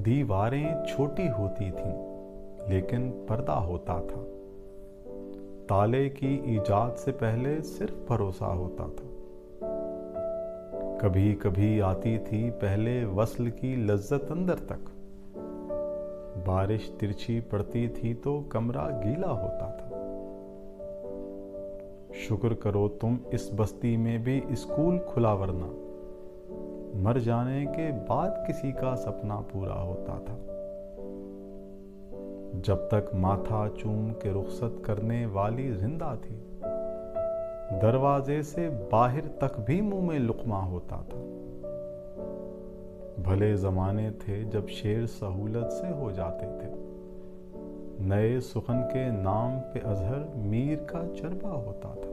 دیواریں چھوٹی ہوتی تھیں لیکن پردہ ہوتا تھا۔ تالے کی ایجاد سے پہلے صرف بھروسہ ہوتا تھا۔ کبھی کبھی آتی تھی پہلے وصل کی لذت اندر تک۔ بارش ترچھی پڑتی تھی تو کمرہ گیلا ہوتا تھا۔ شکر کرو تم اس بستی میں بھی اسکول کھلا، ورنہ مر جانے کے بعد کسی کا سپنا پورا ہوتا تھا۔ جب تک ماتھا چوم کے رخصت کرنے والی زندہ تھی، دروازے سے باہر تک بھی منہ میں لقمہ ہوتا تھا۔ بھلے زمانے تھے جب شعر سہولت سے ہو جاتے تھے۔ نئے سخن کے نام پہ اظہر میر کا چربہ ہوتا تھا۔